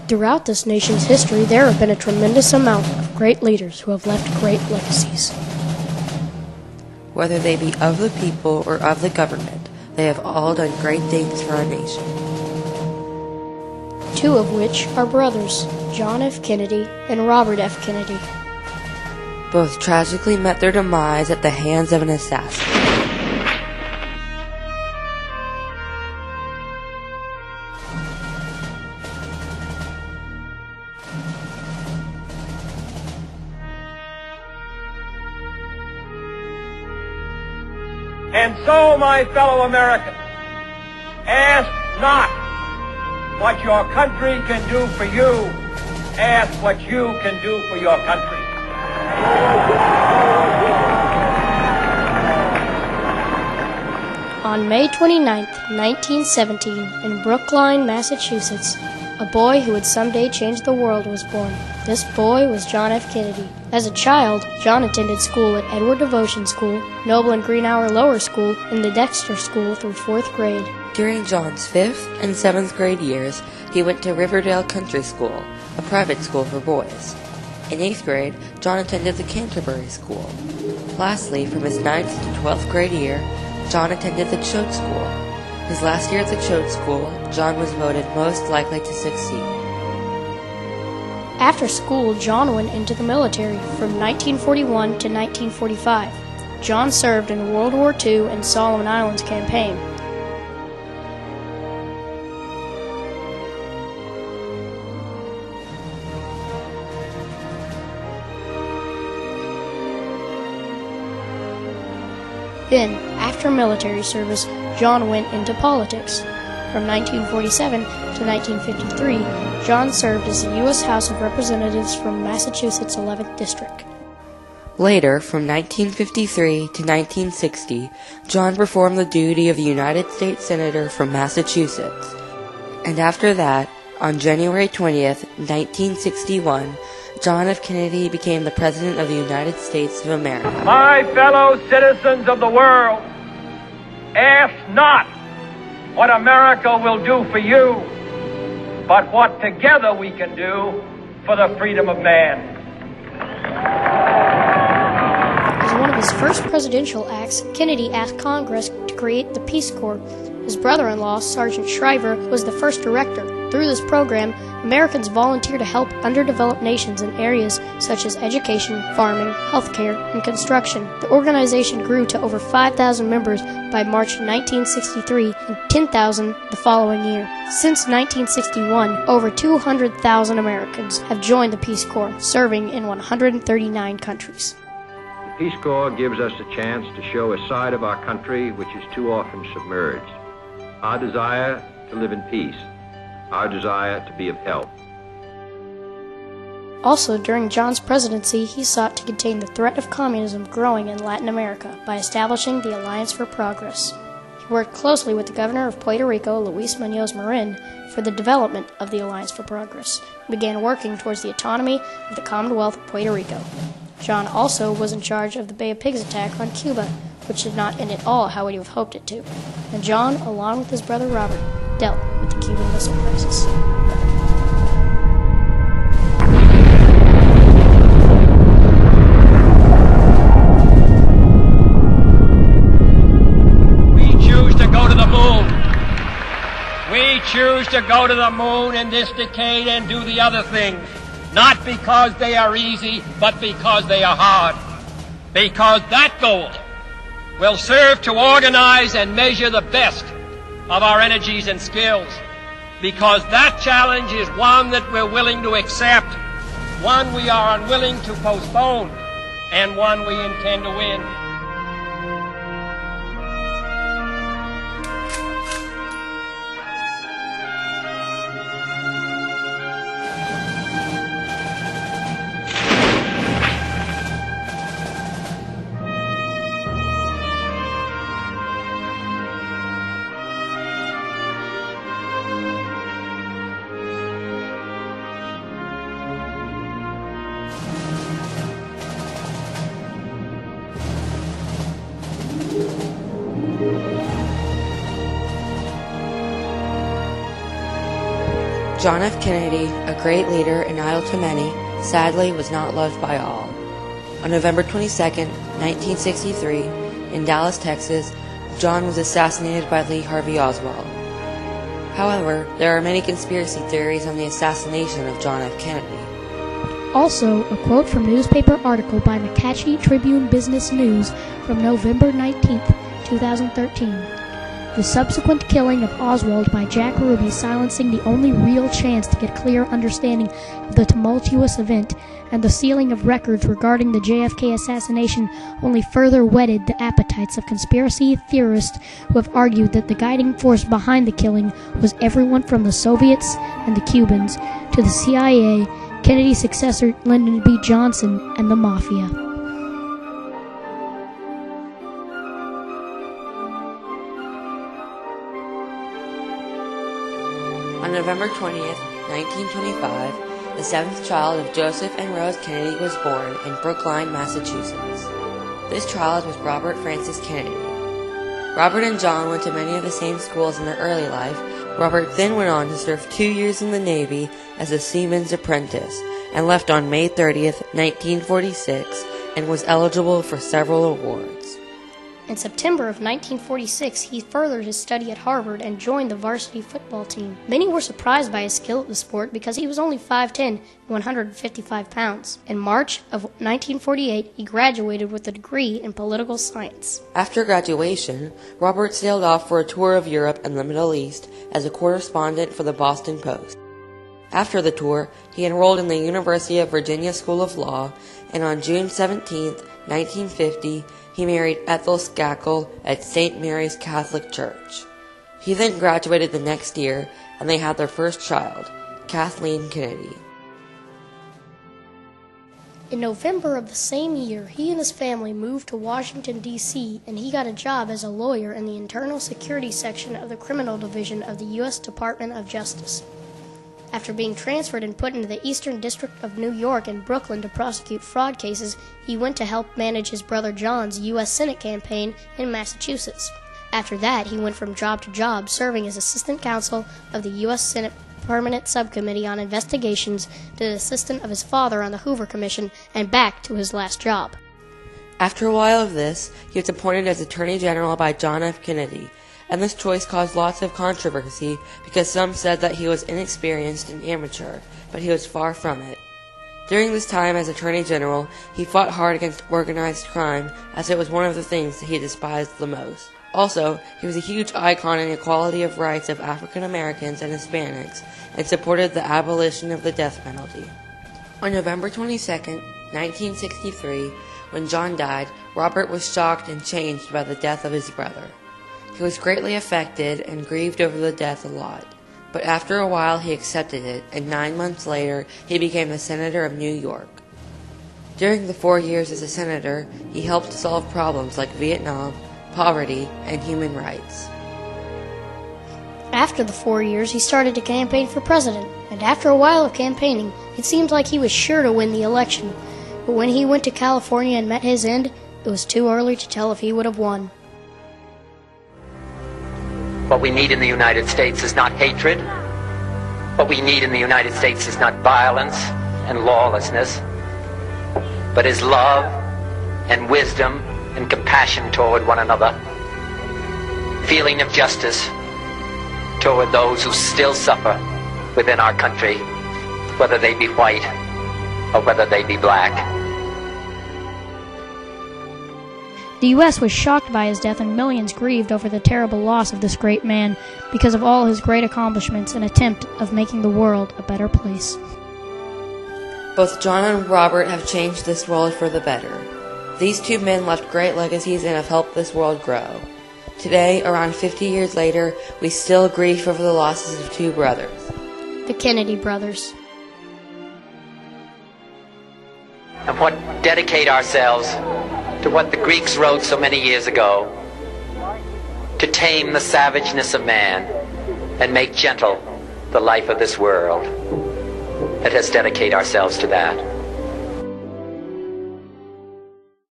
Throughout this nation's history, there have been a tremendous amount of great leaders who have left great legacies. Whether they be of the people or of the government, they have all done great things for our nation. Two of which are brothers, John F. Kennedy and Robert F. Kennedy. Both tragically met their demise at the hands of an assassin. And so, my fellow Americans, ask not what your country can do for you. Ask what you can do for your country. On May 29, 1917, in Brookline, Massachusetts, a boy who would someday change the world was born. This boy was John F. Kennedy. As a child, John attended school at Edward Devotion School, Noble and Greenhour Lower School, and the Dexter School through 4th grade. During John's 5th and 7th grade years, he went to Riverdale Country School, a private school for boys. In 8th grade, John attended the Canterbury School. Lastly, from his 9th to 12th grade year, John attended the Choate School. His last year at the Choate School, John was voted most likely to succeed. After school, John went into the military from 1941 to 1945. John served in World War II and Solomon Islands campaign. Then, after military service, John went into politics. From 1947 to 1953, John served as the U.S. House of Representatives from Massachusetts' 11th District. Later, from 1953 to 1960, John performed the duty of the United States Senator from Massachusetts. And after that, on January 20th, 1961, John F. Kennedy became the President of the United States of America. My fellow citizens of the world, ask not what America will do for you, but what together we can do for the freedom of man. As one of his first presidential acts, Kennedy asked Congress to create the Peace Corps. His brother-in-law, Sergeant Shriver, was the first director. Through this program, Americans volunteer to help underdeveloped nations in areas such as education, farming, healthcare, and construction. The organization grew to over 5,000 members by March 1963 and 10,000 the following year. Since 1961, over 200,000 Americans have joined the Peace Corps, serving in 139 countries. The Peace Corps gives us a chance to show a side of our country which is too often submerged. Our desire to live in peace. Our desire to be of help. Also, during John's presidency, he sought to contain the threat of communism growing in Latin America by establishing the Alliance for Progress. He worked closely with the governor of Puerto Rico, Luis Muñoz Marin, for the development of the Alliance for Progress, and began working towards the autonomy of the Commonwealth of Puerto Rico. John also was in charge of the Bay of Pigs attack on Cuba, which did not end at all how he would have hoped it to. And John, along with his brother Robert, dealt with the Cuban Missile Crisis. We choose to go to the moon. We choose to go to the moon in this decade and do the other things. Not because they are easy, but because they are hard. Because that goal will serve to organize and measure the best of our energies and skills. Because that challenge is one that we're willing to accept, one we are unwilling to postpone, and one we intend to win. John F. Kennedy, a great leader and idol to many, sadly was not loved by all. On November 22, 1963, in Dallas, Texas, John was assassinated by Lee Harvey Oswald. However, there are many conspiracy theories on the assassination of John F. Kennedy. Also, a quote from newspaper article by McClatchy Tribune Business News from November 19, 2013. The subsequent killing of Oswald by Jack Ruby, silencing the only real chance to get clear understanding of the tumultuous event, and the sealing of records regarding the JFK assassination only further whetted the appetites of conspiracy theorists who have argued that the guiding force behind the killing was everyone from the Soviets and the Cubans to the CIA, Kennedy's successor Lyndon B. Johnson, and the Mafia. On November 20th, 1925, the seventh child of Joseph and Rose Kennedy was born in Brookline, Massachusetts. This child was Robert Francis Kennedy. Robert and John went to many of the same schools in their early life. Robert then went on to serve 2 years in the Navy as a seaman's apprentice and left on May 30th, 1946, and was eligible for several awards. In September of 1946, he furthered his study at Harvard and joined the varsity football team. Many were surprised by his skill at the sport because he was only 5'10" and 155 pounds. In March of 1948, he graduated with a degree in political science. After graduation, Robert sailed off for a tour of Europe and the Middle East as a correspondent for the Boston Post. After the tour, he enrolled in the University of Virginia School of Law, and on June 17, 1950, he married Ethel Skakel at St. Mary's Catholic Church. He then graduated the next year, and they had their first child, Kathleen Kennedy. In November of the same year, he and his family moved to Washington, D.C., and he got a job as a lawyer in the Internal Security Section of the Criminal Division of the U.S. Department of Justice. After being transferred and put into the Eastern District of New York and Brooklyn to prosecute fraud cases, he went to help manage his brother John's U.S. Senate campaign in Massachusetts. After that, he went from job to job, serving as assistant counsel of the U.S. Senate Permanent Subcommittee on Investigations to the assistant of his father on the Hoover Commission, and back to his last job. After a while of this, he was appointed as Attorney General by John F. Kennedy, and this choice caused lots of controversy because some said that he was inexperienced and amateur, but he was far from it. During this time as Attorney General, he fought hard against organized crime, as it was one of the things that he despised the most. Also, he was a huge icon in equality of rights of African Americans and Hispanics, and supported the abolition of the death penalty. On November 22, 1963, when John died, Robert was shocked and changed by the death of his brother. He was greatly affected and grieved over the death a lot, but after a while he accepted it, and 9 months later he became the Senator of New York. During the 4 years as a senator, he helped solve problems like Vietnam, poverty, and human rights. After the 4 years, he started to campaign for president, and after a while of campaigning, it seemed like he was sure to win the election. But when he went to California and met his end, it was too early to tell if he would have won. What we need in the United States is not hatred. What we need in the United States is not violence and lawlessness, but is love and wisdom and compassion toward one another, feeling of justice toward those who still suffer within our country, whether they be white or whether they be black. The U.S. was shocked by his death, and millions grieved over the terrible loss of this great man because of all his great accomplishments and attempt of making the world a better place. Both John and Robert have changed this world for the better. These two men left great legacies and have helped this world grow. Today, around 50 years later, we still grieve over the losses of two brothers. The Kennedy brothers. And what dedicate ourselves to what the Greeks wrote so many years ago, to tame the savageness of man and make gentle the life of this world. Let us dedicate ourselves to that.